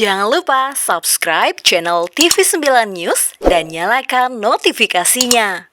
Jangan lupa subscribe channel TV9 News dan nyalakan notifikasinya.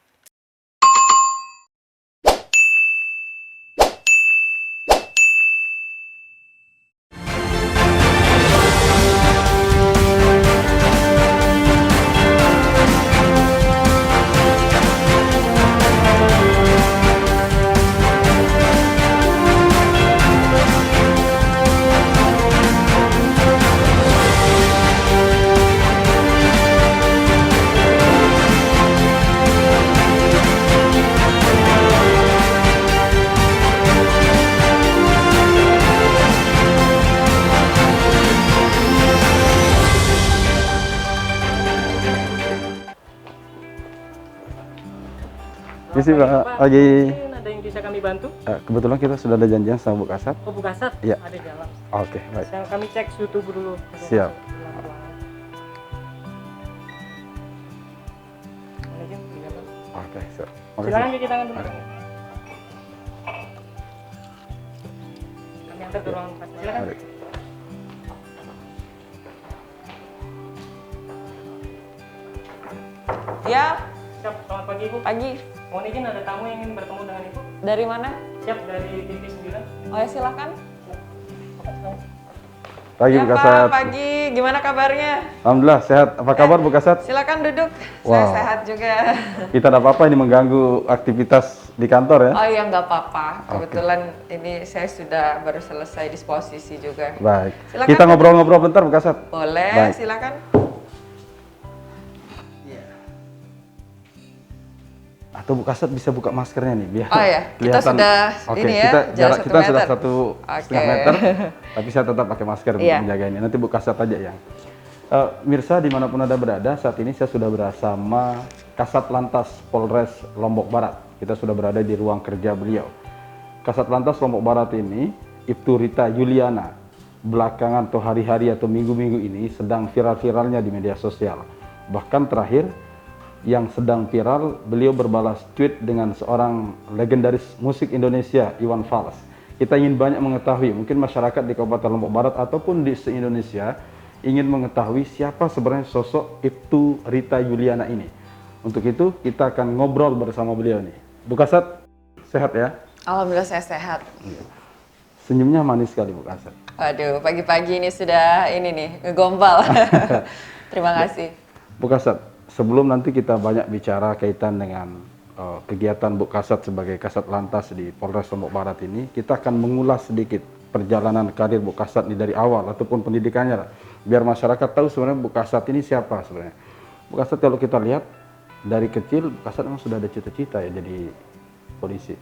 Misi Pak, pagi. Mungkin ada yang bisa kami bantu? Kebetulan kita sudah ada janjian sama Bu Kasat. Oh, Bu Kasat? Iya. Ada di dalam. Oke, baik. Yang kami cek suhu tubuh dulu. Siap. Oke, siap. Silakan cuci tangan dulu. Kami antar ke ruang pasien. Silakan. Baik. Ya, Siap, selamat pagi Ibu. pagi. Mohon izin ada tamu yang ingin bertemu dengan Ibu. Dari mana? Siap, dari TV9. Oh ya, silakan. Pagi Ya Bu Pak, Kasat. pagi. Gimana kabarnya? Alhamdulillah sehat. Apa kabar Bu Kasat? Silakan duduk. Wow. Saya sehat juga. Kita ada apa-apa ini mengganggu aktivitas di kantor ya? Oh ya, nggak apa-apa. Kebetulan ini saya sudah baru selesai disposisi juga. Baik. Silakan, Kita Bu. ngobrol-ngobrol bentar Bu Kasat. Boleh, Baik. silakan. Atau Bu Kasat bisa buka maskernya nih biar Oh ya, kita kelihatan. sudah Oke, ini ya, kita jarak jarak 1 kita sudah meter. 1,5 Oke. meter, tapi saya tetap pakai masker untuk Iya. menjaga ini. Nanti Bu Kasat aja yang. Mirsa dimanapun Anda berada, saat ini saya sudah bersama Kasat Lantas Polres Lombok Barat. Kita sudah berada di ruang kerja beliau. Kasat Lantas Lombok Barat ini, Ibtu Rita Yuliana, belakangan atau hari-hari atau minggu-minggu ini sedang viral-viralnya di media sosial. Bahkan terakhir, yang sedang viral, beliau berbalas tweet dengan seorang legendaris musik Indonesia, Iwan Fals. Kita ingin banyak mengetahui, mungkin masyarakat di Kabupaten Lombok Barat ataupun di se-Indonesia ingin mengetahui siapa sebenarnya sosok Ibtu Rita Yuliana ini. Untuk itu, kita akan ngobrol bersama beliau nih. Bu Kasat, sehat ya? Alhamdulillah saya sehat. Senyumnya manis sekali Bu Kasat. Waduh, pagi-pagi ini sudah ini nih, ngegombal. Terima kasih. Bu Kasat, sebelum nanti kita banyak bicara kaitan dengan kegiatan Bu Kasat sebagai Kasat Lantas di Polres Lombok Barat ini, kita akan mengulas sedikit perjalanan karir Bu Kasat ini dari awal ataupun pendidikannya lah. Biar masyarakat tahu sebenarnya Bu Kasat ini siapa sebenarnya. Bu Kasat kalau kita lihat dari kecil Bu Kasat memang sudah ada cita-cita ya jadi polisi.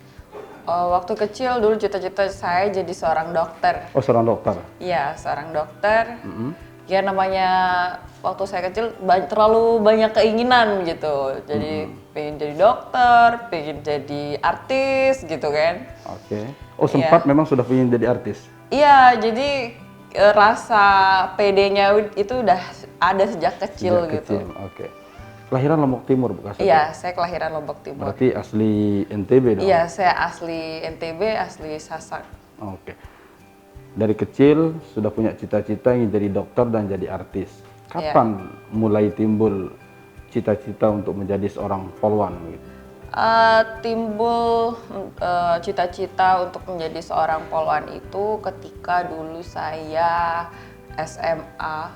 Waktu kecil dulu cita-cita saya jadi seorang dokter. Oh, seorang dokter. Iya, seorang dokter. Ya namanya waktu saya kecil terlalu banyak keinginan gitu. Jadi pengen jadi dokter, pengen jadi artis gitu kan. Oke. Oh, sempat memang sudah ingin jadi artis. Iya, jadi rasa PD-nya itu udah ada sejak kecil Sejak gitu. kecil, oke. Kelahiran Lombok Timur Bu Kasat. Iya, saya kelahiran Lombok Timur. Berarti asli NTB dong? Iya, saya asli NTB, asli Sasak. Oke. Dari kecil sudah punya cita-cita ingin jadi dokter dan jadi artis. Kapan mulai timbul cita-cita untuk menjadi seorang polwan? Gitu? Timbul cita-cita untuk menjadi seorang polwan itu ketika dulu saya SMA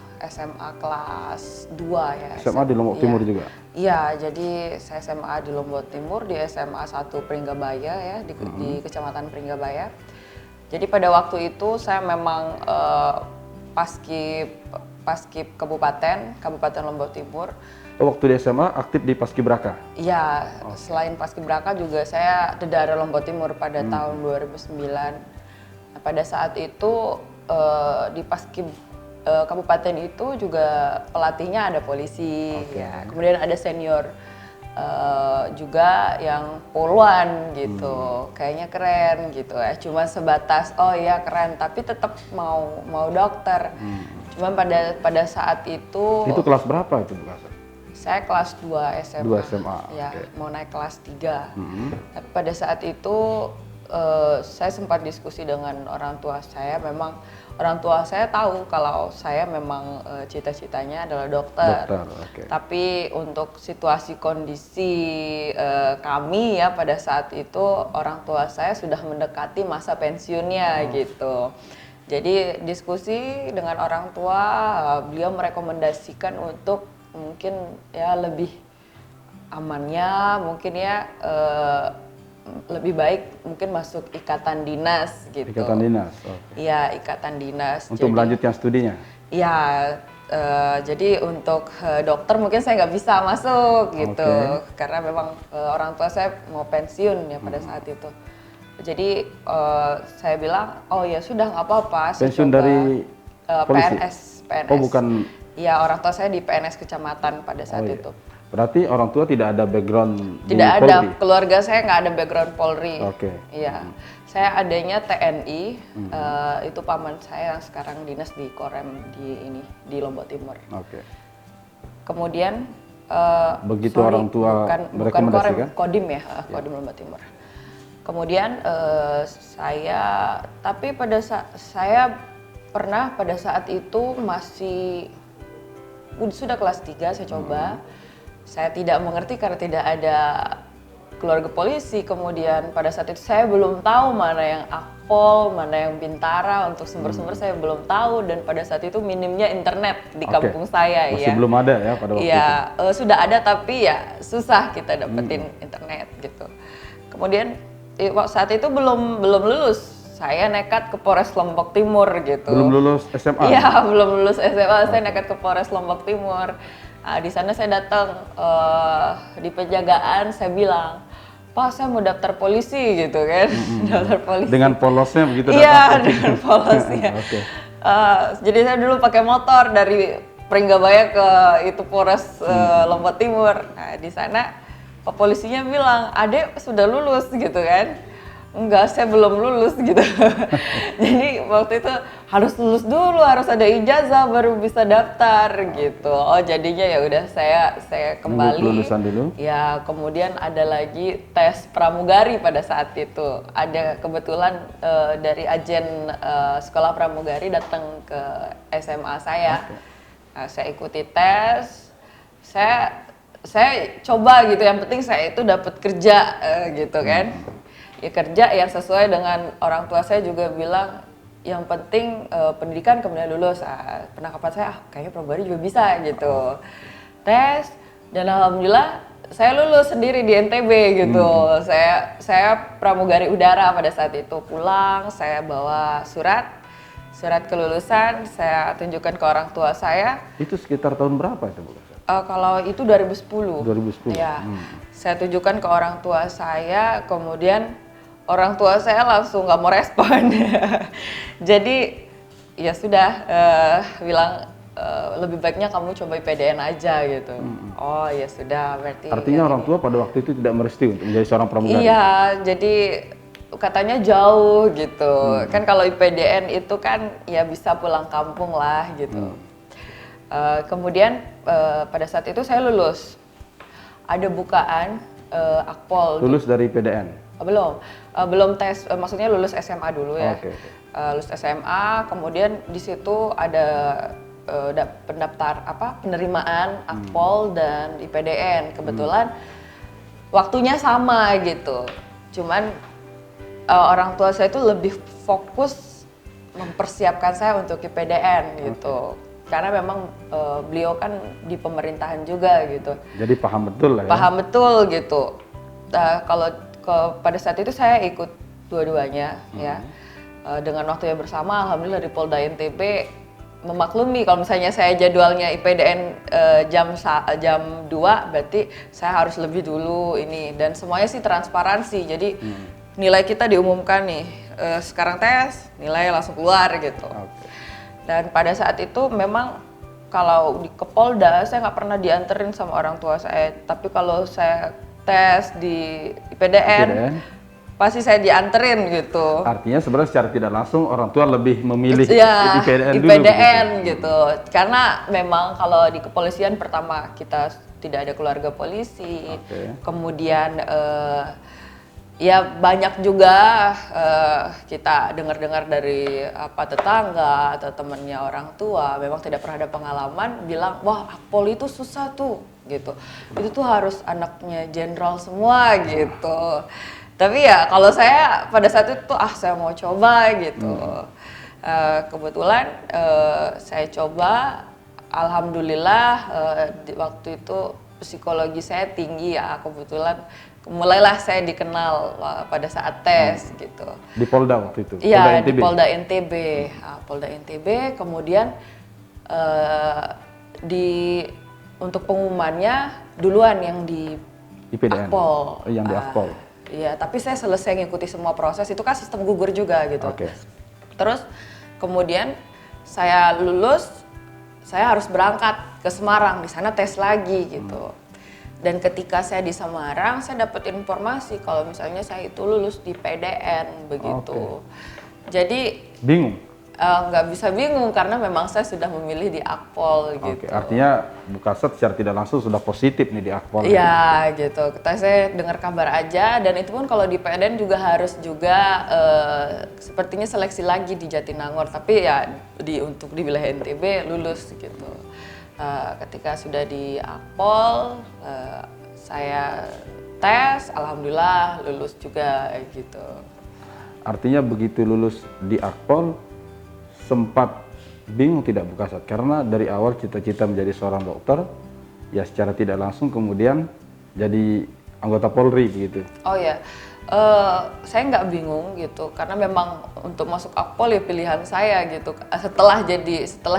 kelas 2 ya. SMA di Lombok Timur juga? Iya, jadi saya SMA di Lombok Timur, di SMA 1 Pringgabaya ya, di Kecamatan Pringgabaya. Jadi pada waktu itu saya memang paskib Kabupaten Lombok Timur. Waktu di SMA aktif di Paskibraka? Iya, selain Paskibraka juga saya Dedara Lombok Timur pada tahun 2009. Nah, pada saat itu di Paskib Kabupaten itu juga pelatihnya ada polisi, ya. Kemudian ada senior juga yang poluan gitu, kayaknya keren gitu ya. Cuma sebatas oh ya keren, tapi tetap mau dokter. Cuman pada saat itu. Itu kelas berapa itu Bu Kasat? Saya kelas 2 SMA. 2 SMA, Ya, oke. mau naik kelas 3. Tapi pada saat itu saya sempat diskusi dengan orang tua saya, memang orang tua saya tahu kalau saya memang cita-citanya adalah dokter. Dokter, oke. Tapi untuk situasi kondisi kami ya pada saat itu orang tua saya sudah mendekati masa pensiunnya gitu. Jadi diskusi dengan orang tua, beliau merekomendasikan untuk mungkin ya lebih amannya, mungkin ya lebih baik mungkin masuk ikatan dinas gitu. Ikatan dinas, oke. Iya, ikatan dinas. Untuk melanjutkan studinya? Iya, jadi untuk dokter mungkin saya nggak bisa masuk gitu, karena memang orang tua saya mau pensiun ya pada saat itu. Jadi saya bilang, oh ya sudah nggak apa-apa. Pensiun dari polisi? PNS. Oh bukan? Iya, orang tua saya di PNS kecamatan pada saat itu. Berarti orang tua tidak ada background di Tidak ada, Polri? keluarga saya nggak ada background Polri. Oke. Iya, saya adanya TNI, itu paman saya yang sekarang dinas di Korem di Lombok Timur. Oke. Kemudian Begitu orang tua bukan merekomendasikan? Korem, Kodim ya, Kodim Lombok Timur. Kemudian tapi pada saat saya pernah pada saat itu sudah kelas 3 saya coba. Saya tidak mengerti karena tidak ada keluarga polisi. Kemudian pada saat itu saya belum tahu mana yang Akpol, mana yang Bintara, untuk sumber-sumber saya belum tahu, dan pada saat itu minimnya internet di kampung saya. Masih belum ada ya pada waktu itu? Iya, sudah ada tapi ya susah kita dapetin internet gitu. Kemudian saat itu belum lulus. Saya nekat ke Polres Lombok Timur gitu. Belum lulus SMA? Iya, belum lulus SMA, saya nekat ke Polres Lombok Timur. Nah, di sana saya datang di penjagaan, saya bilang, Pak, saya mau daftar polisi gitu kan. Daftar polisi. Dengan polosnya begitu? Iya, dengan polosnya. Oke. Jadi saya dulu pakai motor dari Pringgabaya ke itu Polres Lombok Timur. Nah, di sana Pak polisinya bilang, "Adek sudah lulus," gitu kan. Enggak, saya belum lulus gitu. Jadi waktu itu harus lulus dulu, harus ada ijazah baru bisa daftar gitu. Oh, jadinya ya udah saya kembali. Lulusan dulu. Ya, kemudian ada lagi tes pramugari pada saat itu. Ada kebetulan dari agen sekolah pramugari datang ke SMA saya. Nah, saya ikuti tes. Saya coba gitu, yang penting saya itu dapat kerja gitu kan. Ya kerja yang sesuai dengan orang tua saya juga bilang yang penting pendidikan kemudian lulus. Penangkapan saya kayaknya pramugari juga bisa gitu. Tes dan alhamdulillah saya lulus sendiri di NTB gitu. Saya pramugari udara pada saat itu. Pulang saya bawa surat kelulusan, saya tunjukkan ke orang tua saya. Itu sekitar tahun berapa itu Bu? Kalau itu 2010. 2010. Ya. Saya tunjukkan ke orang tua saya, kemudian orang tua saya langsung nggak mau respon. Jadi ya sudah bilang lebih baiknya kamu coba IPDN aja gitu. Oh ya sudah, berarti. Artinya orang tua pada waktu itu tidak merestui untuk menjadi seorang pramugari? Iya, jadi katanya jauh gitu. Kan kalau IPDN itu kan ya bisa pulang kampung lah gitu. Kemudian pada saat itu saya lulus. Ada bukaan Akpol. Lulus dari PDN? Belum tes, maksudnya lulus SMA dulu ya. Oke. Lulus SMA, kemudian di situ ada penerimaan Akpol dan IPDN. Kebetulan waktunya sama gitu. Cuman orang tua saya itu lebih fokus mempersiapkan saya untuk IPDN gitu. Karena memang beliau kan di pemerintahan juga gitu. Jadi paham betul lah ya? Paham betul gitu. Pada saat itu saya ikut dua-duanya ya. Dengan waktu yang bersama, alhamdulillah di Polda NTB memaklumi kalau misalnya saya jadwalnya IPDN jam 2, berarti saya harus lebih dulu ini. Dan semuanya sih transparansi, jadi nilai kita diumumkan nih. Sekarang tes, nilai langsung keluar gitu. Dan pada saat itu memang kalau ke Polda saya nggak pernah dianterin sama orang tua saya, tapi kalau saya tes di IPDN pasti saya dianterin gitu. Artinya sebenarnya secara tidak langsung orang tua lebih memilih ya, IPDN dulu gitu. Karena memang kalau di kepolisian pertama kita tidak ada keluarga polisi, kemudian ya banyak juga kita dengar-dengar dari apa tetangga atau temennya orang tua memang tidak pernah ada pengalaman bilang wah akpol itu susah tuh gitu, itu tuh harus anaknya jenderal semua gitu. Tapi ya kalau saya pada saat itu saya mau coba gitu. Kebetulan saya coba, alhamdulillah waktu itu psikologi saya tinggi ya, kebetulan mulailah saya dikenal pada saat tes gitu. Di Polda waktu itu? Iya, di NTB? Polda NTB. Polda NTB, kemudian untuk pengumumannya duluan yang di IPDN? Akpol. Yang di Akpol? Iya, tapi saya selesai ngikuti semua proses, itu kan sistem gugur juga gitu. Oke. Terus kemudian saya lulus, saya harus berangkat ke Semarang, di sana tes lagi gitu. Dan ketika saya di Semarang, saya dapat informasi kalau misalnya saya itu lulus di PDN begitu. Jadi Bingung? nggak bisa bingung karena memang saya sudah memilih di Akpol gitu. Oke, artinya Bu Kasat secara tidak langsung sudah positif nih di Akpol. Iya gitu. Saya dengar kabar aja, dan itu pun kalau di PDN juga harus juga sepertinya seleksi lagi di Jatinangor, tapi ya untuk di wilayah NTB lulus gitu. Ketika sudah di Akpol, saya tes, alhamdulillah lulus juga gitu. Artinya begitu lulus di Akpol, sempat bingung tidak Bu Kasat? Karena dari awal cita-cita menjadi seorang dokter, ya secara tidak langsung kemudian jadi anggota Polri begitu. Oh ya, saya nggak bingung gitu, karena memang untuk masuk Akpol ya pilihan saya gitu. Setelah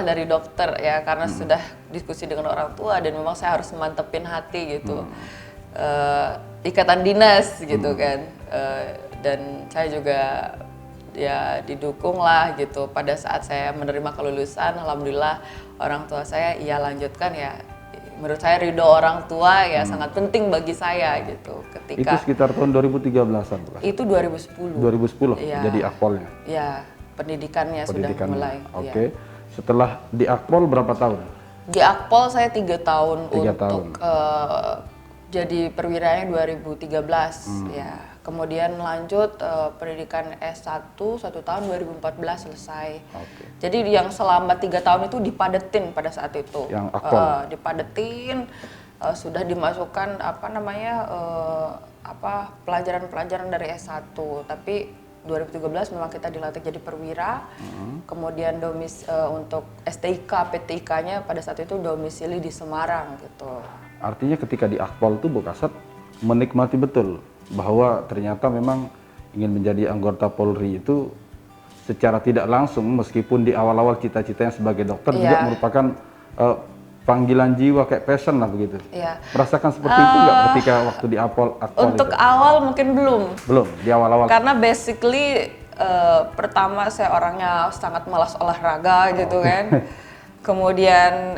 dari dokter ya, karena sudah diskusi dengan orang tua dan memang saya harus mantepin hati gitu. Ikatan dinas gitu kan, dan saya juga ya didukung lah gitu. Pada saat saya menerima kelulusan, alhamdulillah orang tua saya lanjutkan ya. Menurut saya ridho orang tua ya sangat penting bagi saya gitu. Itu sekitar tahun 2013-an Bu Kasat? Itu 2010. 2010 ya, jadi Akpolnya? Ya, pendidikannya sudah mulai. Oke. Setelah di Akpol berapa tahun? Di Akpol saya 3 tahun 3 tahun. Jadi perwiranya 2013 ya. Kemudian lanjut pendidikan S1 1 tahun 2014 selesai. Oke. Jadi yang selama 3 tahun itu dipadetin pada saat itu. Yang Akpol? Dipadetin, sudah dimasukkan pelajaran-pelajaran dari S1. Tapi 2013 memang kita dilatih jadi perwira. Kemudian untuk STIK, PTIK-nya pada saat itu domisili di Semarang gitu. Artinya ketika di Akpol itu Bu Kasat menikmati betul bahwa ternyata memang ingin menjadi anggota Polri itu secara tidak langsung, meskipun di awal-awal cita-citanya sebagai dokter juga merupakan panggilan jiwa, kayak passion lah begitu. Iya. Merasakan seperti itu nggak ketika waktu di Akpol Untuk itu? awal mungkin belum. Belum, di awal-awal. Karena basically pertama saya orangnya sangat malas olahraga gitu kan. Kemudian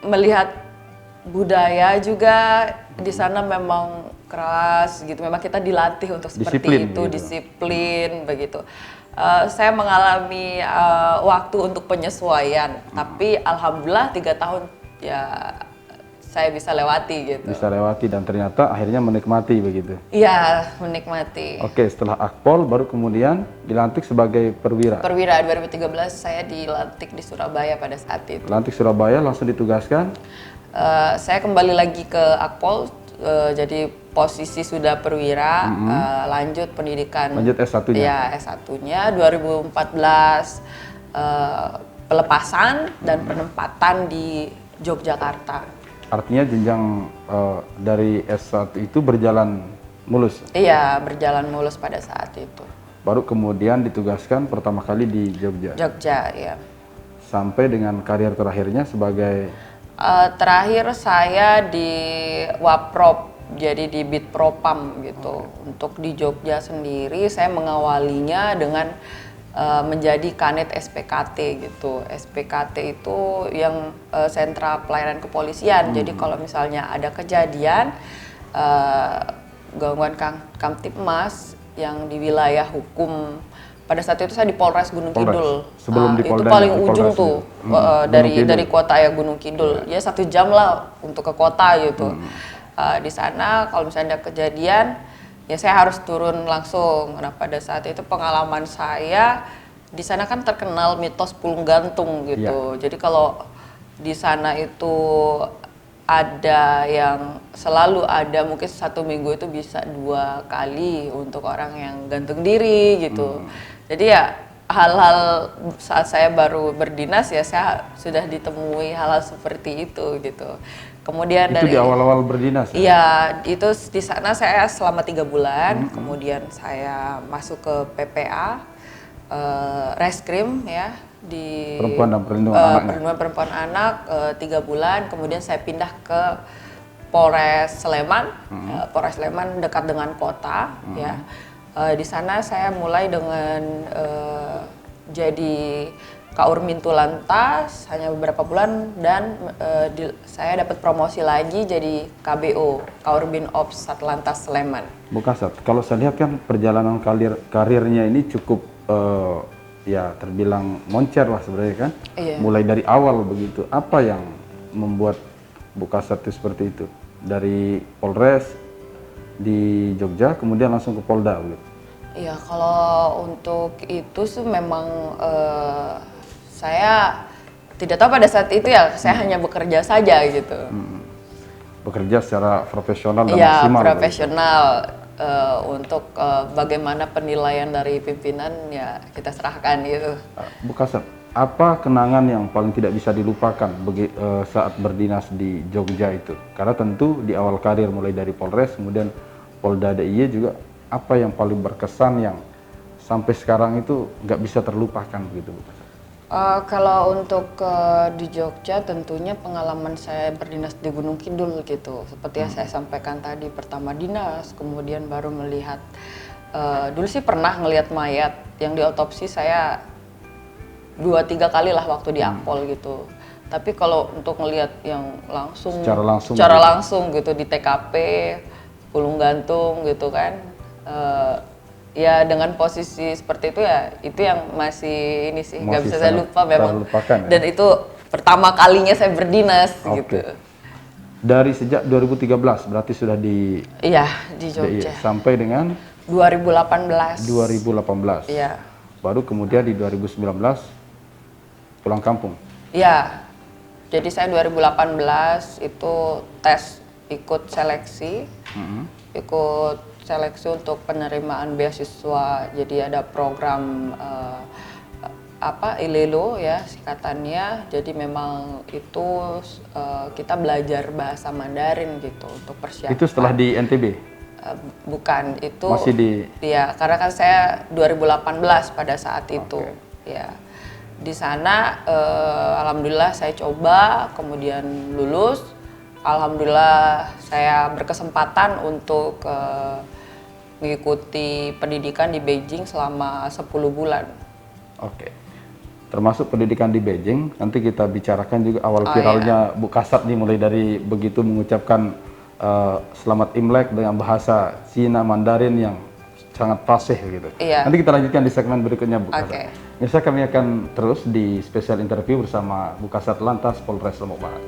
melihat budaya juga di sana memang keras gitu. Memang kita dilatih untuk seperti Disiplin, itu, gitu. disiplin begitu. Saya mengalami waktu untuk penyesuaian, tapi alhamdulillah 3 tahun ya saya bisa lewati gitu. Bisa lewati dan ternyata akhirnya menikmati begitu. Iya, menikmati. Oke, setelah Akpol baru kemudian dilantik sebagai perwira. Perwira 2013 saya dilantik di Surabaya pada saat itu. Lantik Surabaya langsung ditugaskan. Saya kembali lagi ke Akpol, jadi posisi sudah perwira, lanjut pendidikan. Lanjut S1-nya. Ya, S1-nya 2014 pelepasan dan penempatan di Yogyakarta. Artinya jenjang dari S1 itu berjalan mulus. Iya, berjalan mulus pada saat itu. Baru kemudian ditugaskan pertama kali di Jogja. Jogja, ya. Sampai dengan karir terakhirnya sebagai Terakhir saya di Waprop, jadi di Bitpropam gitu. Untuk di Jogja sendiri saya mengawalinya dengan menjadi Kanit SPKT gitu. SPKT itu yang sentra pelayanan kepolisian. Jadi kalau misalnya ada kejadian gangguan Kamtipmas yang di wilayah hukum, pada saat itu saya di Polres Gunung Kidul. Sebelum di itu Polda, paling di ujung Polres tuh dari kota ya Gunung Kidul. Ya 1 jam lah untuk ke kota gitu. Di sana kalau misalnya ada kejadian ya saya harus turun langsung. Nah pada saat itu pengalaman saya di sana kan terkenal mitos pulung gantung gitu. Jadi kalau di sana itu ada yang selalu ada, mungkin 1 minggu itu bisa 2 kali untuk orang yang gantung diri gitu. Jadi ya hal-hal saat saya baru berdinas ya saya sudah ditemui hal-hal seperti itu gitu. Kemudian Itu di awal-awal berdinas? Iya, itu di sana saya selama 3 bulan, kemudian saya masuk ke PPA, reskrim ya di Perempuan dan Perlindungan Anak. Perlindungan Perempuan Anak 3 bulan, kemudian saya pindah ke Polres Sleman, Polres Sleman dekat dengan kota ya. Di sana saya mulai dengan jadi Kaur Mintu Lantas hanya beberapa bulan dan saya dapat promosi lagi jadi KBO, Kaur Bin Ops Satlantas Sleman. Bu Kasat, kalau saya lihat kan perjalanan karirnya ini cukup ya terbilang moncer lah sebenarnya kan. Iya. Mulai dari awal begitu. Apa yang membuat Bu Kasat itu seperti itu? Dari Polres di Jogja kemudian langsung ke Polda begitu. Iya, kalau untuk itu sih memang saya tidak tahu pada saat itu ya, saya hanya bekerja saja gitu. Bekerja secara profesional dan Iya, maksimal. profesional. Untuk bagaimana penilaian dari pimpinan ya kita serahkan gitu. Bu Kasat, apa kenangan yang paling tidak bisa dilupakan saat berdinas di Jogja itu? Karena tentu di awal karir mulai dari Polres, kemudian Polda DIY juga, apa yang paling berkesan yang sampai sekarang itu nggak bisa terlupakan begitu Bu Kasat? Kalau untuk di Jogja tentunya pengalaman saya berdinas di Gunung Kidul gitu. Seperti yang saya sampaikan tadi, pertama dinas, kemudian baru melihat, dulu sih pernah ngelihat mayat yang diotopsi saya 2-3 kali lah waktu di Akpol gitu. Tapi kalau untuk ngelihat yang langsung, secara langsung gitu di TKP, pulung gantung gitu kan, ya dengan posisi seperti itu ya, itu yang masih ini sih nggak bisa saya lupa memang. Ya? Dan itu pertama kalinya saya berdinas gitu. Dari sejak 2013 berarti sudah di Iya, di Jogja. Sampai dengan 2018. 2018. Iya. Baru kemudian di 2019 pulang kampung. Iya. Jadi saya 2018 itu tes ikut seleksi. Ikut seleksi untuk penerimaan beasiswa. Jadi ada program ILELO ya singkatannya. Jadi memang itu kita belajar bahasa Mandarin gitu untuk persiapan. Itu setelah di NTB? Bukan, itu masih di. Ya, karena kan saya 2018 pada saat itu. Ya. Di sana alhamdulillah saya coba, kemudian lulus. Alhamdulillah saya berkesempatan untuk mengikuti pendidikan di Beijing selama 10 bulan. Oke. Termasuk pendidikan di Beijing, nanti kita bicarakan juga awal viralnya Bu Kasat nih, mulai dari begitu mengucapkan selamat Imlek dengan bahasa Cina Mandarin yang sangat fasih gitu. Iya. Nanti kita lanjutkan di segmen berikutnya Bu Kasat. Oke. Biasa kami akan terus di spesial interview bersama Bu Kasat Lantas Polres Lombok Barat.